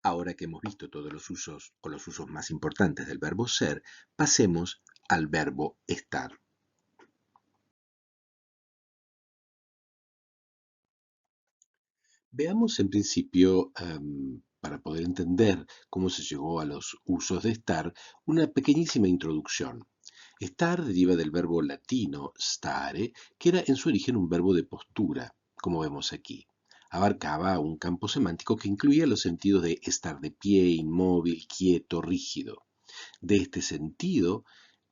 Ahora que hemos visto todos los usos o los usos más importantes del verbo ser, pasemos al verbo estar. Veamos en principio, para poder entender cómo se llegó a los usos de estar, una pequeñísima introducción. Estar deriva del verbo latino stare, que era en su origen un verbo de postura, como vemos aquí. Abarcaba un campo semántico que incluía los sentidos de estar de pie, inmóvil, quieto, rígido. De este sentido,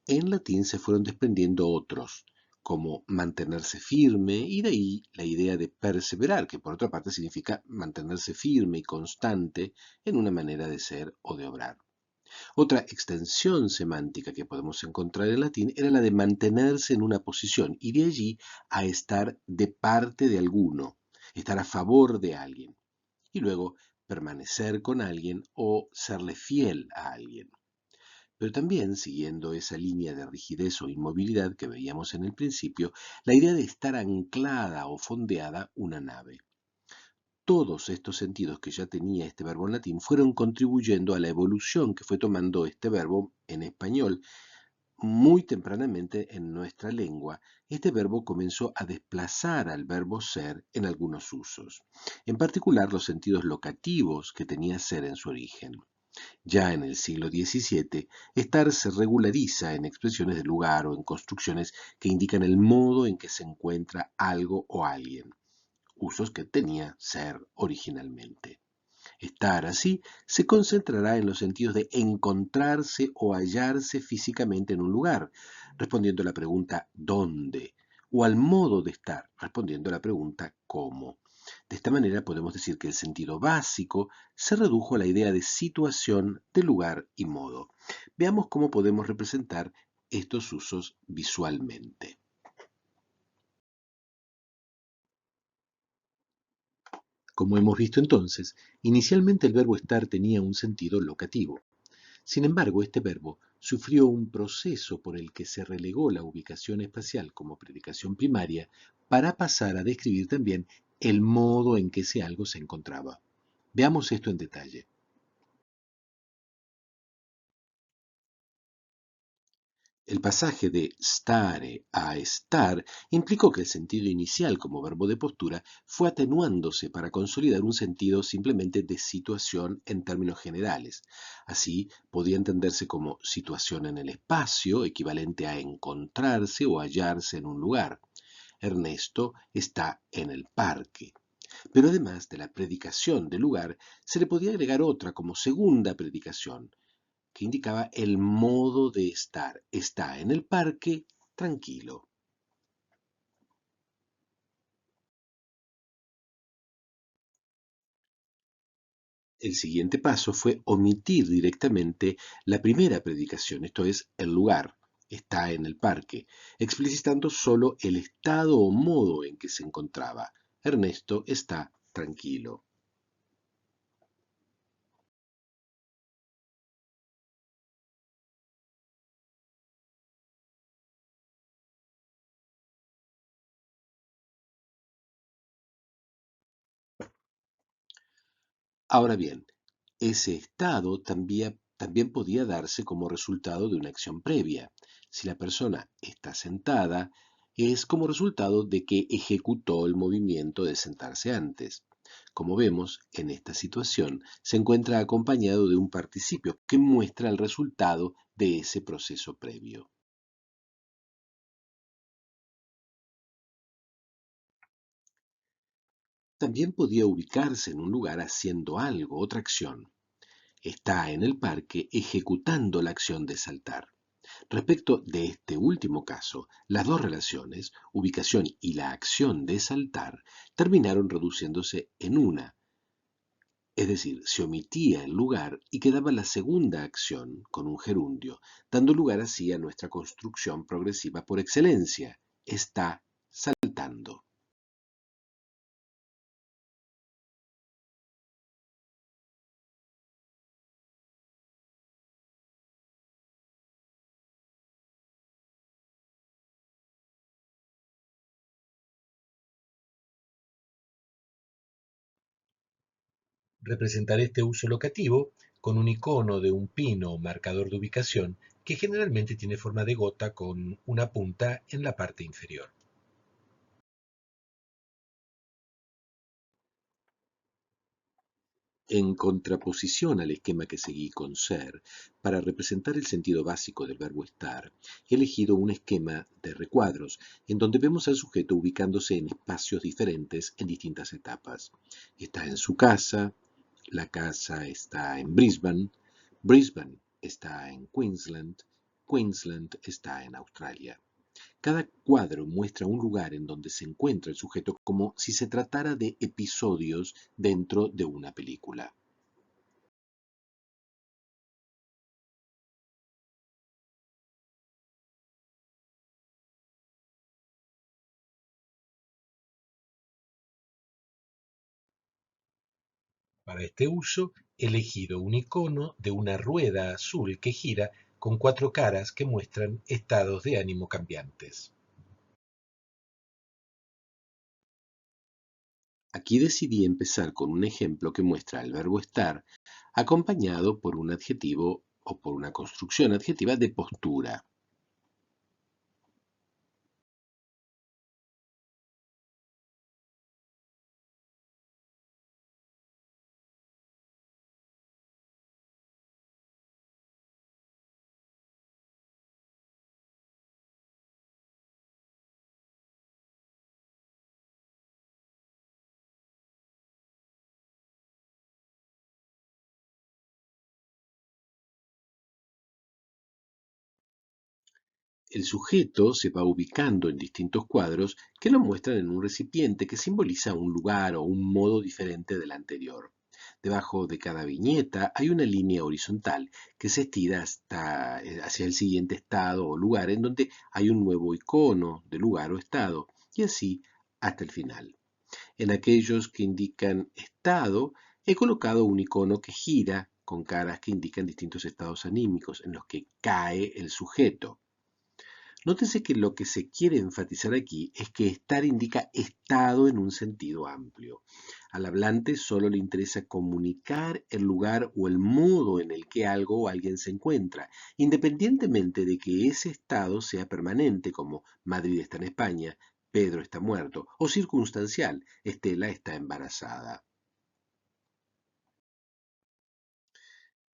en latín se fueron desprendiendo otros, como mantenerse firme, y de ahí la idea de perseverar, que por otra parte significa mantenerse firme y constante en una manera de ser o de obrar. Otra extensión semántica que podemos encontrar en latín era la de mantenerse en una posición, y de allí a estar de parte de alguno, estar a favor de alguien, y luego permanecer con alguien o serle fiel a alguien. Pero también, siguiendo esa línea de rigidez o inmovilidad que veíamos en el principio, la idea de estar anclada o fondeada una nave. Todos estos sentidos que ya tenía este verbo en latín fueron contribuyendo a la evolución que fue tomando este verbo en español. Muy tempranamente en nuestra lengua, este verbo comenzó a desplazar al verbo ser en algunos usos, en particular los sentidos locativos que tenía ser en su origen. Ya en el siglo XVII, estar se regulariza en expresiones de lugar o en construcciones que indican el modo en que se encuentra algo o alguien, usos que tenía ser originalmente. Estar así se concentrará en los sentidos de encontrarse o hallarse físicamente en un lugar, respondiendo a la pregunta ¿dónde? O al modo de estar, respondiendo a la pregunta ¿cómo? De esta manera podemos decir que el sentido básico se redujo a la idea de situación, de lugar y modo. Veamos cómo podemos representar estos usos visualmente. Como hemos visto entonces, inicialmente el verbo estar tenía un sentido locativo. Sin embargo, este verbo sufrió un proceso por el que se relegó la ubicación espacial como predicación primaria para pasar a describir también el modo en que ese algo se encontraba. Veamos esto en detalle. El pasaje de stare a estar implicó que el sentido inicial como verbo de postura fue atenuándose para consolidar un sentido simplemente de situación en términos generales. Así, podía entenderse como situación en el espacio, equivalente a encontrarse o hallarse en un lugar. Ernesto está en el parque. Pero además de la predicación del lugar, se le podía agregar otra como segunda predicación, que indicaba el modo de estar. Está en el parque, tranquilo. El siguiente paso fue omitir directamente la primera predicación, esto es, el lugar. Está en el parque, explicitando solo el estado o modo en que se encontraba. Ernesto está tranquilo. Ahora bien, ese estado también podía darse como resultado de una acción previa. Si la persona está sentada, es como resultado de que ejecutó el movimiento de sentarse antes. Como vemos, en esta situación se encuentra acompañado de un participio que muestra el resultado de ese proceso previo. También podía ubicarse en un lugar haciendo algo, otra acción. Está en el parque ejecutando la acción de saltar. Respecto de este último caso, las dos relaciones, ubicación y la acción de saltar, terminaron reduciéndose en una, es decir, se omitía el lugar y quedaba la segunda acción con un gerundio, dando lugar así a nuestra construcción progresiva por excelencia. Está saltando. Representaré este uso locativo con un icono de un pino o marcador de ubicación que generalmente tiene forma de gota con una punta en la parte inferior. En contraposición al esquema que seguí con ser, para representar el sentido básico del verbo estar, he elegido un esquema de recuadros, en donde vemos al sujeto ubicándose en espacios diferentes en distintas etapas. Está en su casa, la casa está en Brisbane, Brisbane está en Queensland, Queensland está en Australia. Cada cuadro muestra un lugar en donde se encuentra el sujeto como si se tratara de episodios dentro de una película. Para este uso, he elegido un icono de una rueda azul que gira con cuatro caras que muestran estados de ánimo cambiantes. Aquí decidí empezar con un ejemplo que muestra el verbo estar acompañado por un adjetivo o por una construcción adjetiva de postura. El sujeto se va ubicando en distintos cuadros que lo muestran en un recipiente que simboliza un lugar o un modo diferente del anterior. Debajo de cada viñeta hay una línea horizontal que se estira hacia el siguiente estado o lugar en donde hay un nuevo icono de lugar o estado, y así hasta el final. En aquellos que indican estado, he colocado un icono que gira con caras que indican distintos estados anímicos en los que cae el sujeto. Nótese que lo que se quiere enfatizar aquí es que estar indica estado en un sentido amplio. Al hablante solo le interesa comunicar el lugar o el modo en el que algo o alguien se encuentra, independientemente de que ese estado sea permanente, como Madrid está en España, Pedro está muerto, o circunstancial, Estela está embarazada.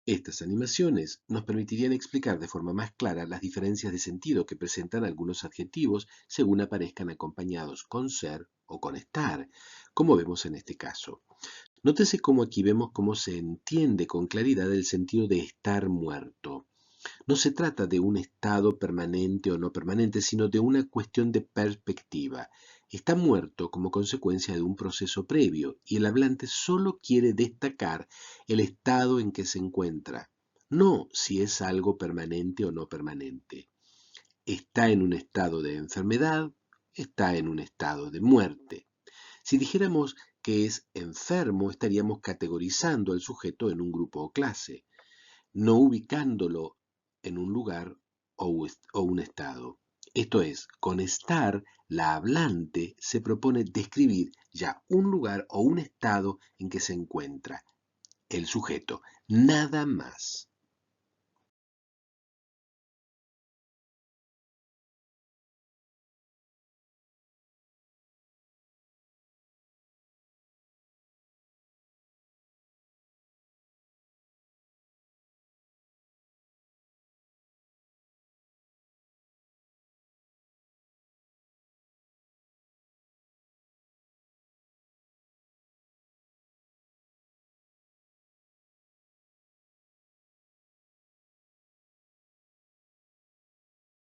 Estas animaciones nos permitirían explicar de forma más clara las diferencias de sentido que presentan algunos adjetivos según aparezcan acompañados con ser o con estar, como vemos en este caso. Nótese cómo aquí vemos cómo se entiende con claridad el sentido de estar muerto. No se trata de un estado permanente o no permanente, sino de una cuestión de perspectiva. Está muerto como consecuencia de un proceso previo y el hablante solo quiere destacar el estado en que se encuentra, no si es algo permanente o no permanente. Está en un estado de enfermedad, está en un estado de muerte. Si dijéramos que es enfermo, estaríamos categorizando al sujeto en un grupo o clase, no ubicándolo en un lugar o un estado. Esto es, con estar, la hablante se propone describir ya un lugar o un estado en que se encuentra el sujeto, nada más.